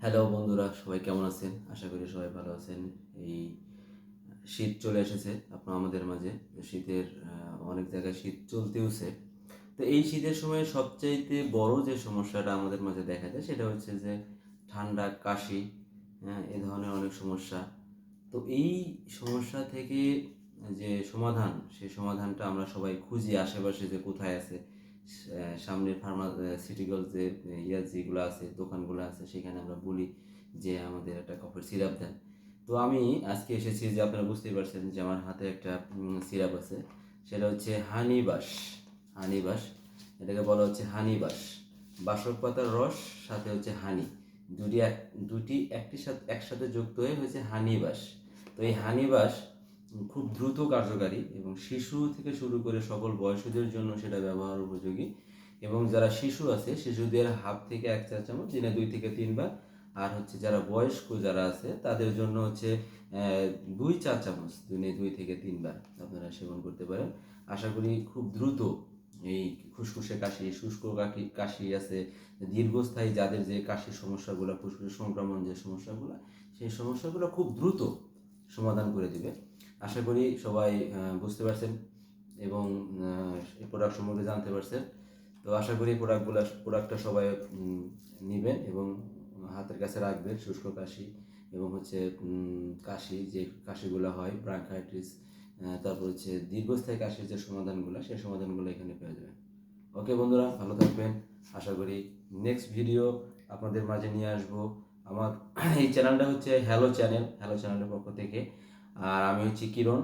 Hello বন্ধুরা, সবাই কেমন আছেন? আশা করি সবাই ভালো আছেন। এই শীত চলে এসেছে আমাদের মাঝে। শীতের অনেক জায়গায় শীত চলতেওছে। তো এই শীতের সময় সবচাইতে বড় যে সমস্যাটা আমাদের মাঝে দেখা যায় সেটা হচ্ছে যে ঠান্ডা, কাশি, হ্যাঁ, এ ধরনের অনেক সমস্যা। তো এই সমস্যা থেকে যে সমাধান, সেই সমাধানটা আমরা সবাই খুঁজি আশেপাশে যে কোথায় আছে। সামনের ফার্মাসিউটিক্যাল যে যেগুলো আছে, দোকানগুলো আছে, সেখানে আমরা বলি যে আমাদের একটা কফের সিরাপ দেন। তো আমি আজকে এসেছি যে আপনারা বুঝতেই পারছেন যে আমার হাতে একটা সিরাপ আছে। সেটা হচ্ছে হানিবাস। হানিবাস, এটাকে বলা হচ্ছে হানিবাস। বাসক পাতার রস সাথে হচ্ছে হানি, দুটি একসাথে যুক্ত হয়ে হয়েছে হানিবাস। তো এই হানিবাস খুব দ্রুত কার্যকারী এবং শিশু থেকে শুরু করে সকল বয়সীদের জন্য সেটা ব্যবহার উপযোগী। এবং যারা শিশু আছে, শিশুদের হাফ থেকে 1 চা চামচ দিনে 2 থেকে 3 বার। আর হচ্ছে যারা বয়স্ক যারা আছে তাদের জন্য হচ্ছে 2 চা চামচ দিনে 2 থেকে 3 বার আপনারা সেবন করতে পারেন। আশা করি খুব দ্রুত এই ফুসফুসে কাশি, শুষ্ক কাশি আছে, দীর্ঘস্থায়ী যাদের যে কাশির সমস্যাগুলো, ফুসফুসের সংক্রমণ যে সমস্যাগুলো, সেই সমস্যাগুলো খুব দ্রুত সমাধান করে দিবে। আশা করি সবাই বুঝতে পারছেন এবং এই প্রোডাক্ট সম্পর্কে জানতে পারছেন। তো আশা করি প্রোডাক্টটা সবাই নেবেন এবং হাতের কাছে রাখবেন। শুষ্ক কাশি এবং হচ্ছে কাশি, যে কাশিগুলো হয়, ব্রঙ্কাইটিস, তারপর হচ্ছে দীর্ঘস্থায়ী কাশির যে সমাধানগুলো, সেই সমাধানগুলো এখানে পেয়ে যাবেন। ওকে বন্ধুরা, ভালো থাকবেন। আশা করি নেক্সট ভিডিও আপনাদের মাঝে নিয়ে আসবো। আমার এই চ্যানেলটা হচ্ছে হ্যালো চ্যানেলের পক্ষ থেকে। আর আমি হচ্ছে কিরণ।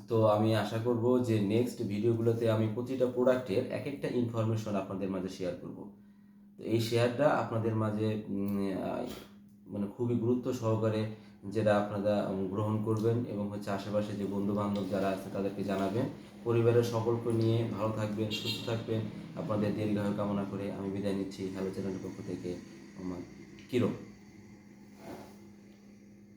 তো আমি আশা করব যে নেক্সট ভিডিওগুলোতে আমি প্রতিটা প্রোডাক্টের এক একটা ইনফরমেশন আপনাদের মাঝে শেয়ার করব। তো এই শেয়ারটা আপনাদের মাঝে মানে খুবই গুরুত্ব সহকারে যেটা আপনারা গ্রহণ করবেন এবং হচ্ছে আশেপাশে যে বন্ধু বান্ধব যারা আছে তাদেরকে জানাবেন। পরিবারের সকলকে নিয়ে ভালো থাকবেন, সুস্থ থাকবেন। আপনাদের দীর্ঘায়ু কামনা করে আমি বিদায় নিচ্ছি হ্যালো চ্যানেলের পক্ষ থেকে। আমার কিরণ।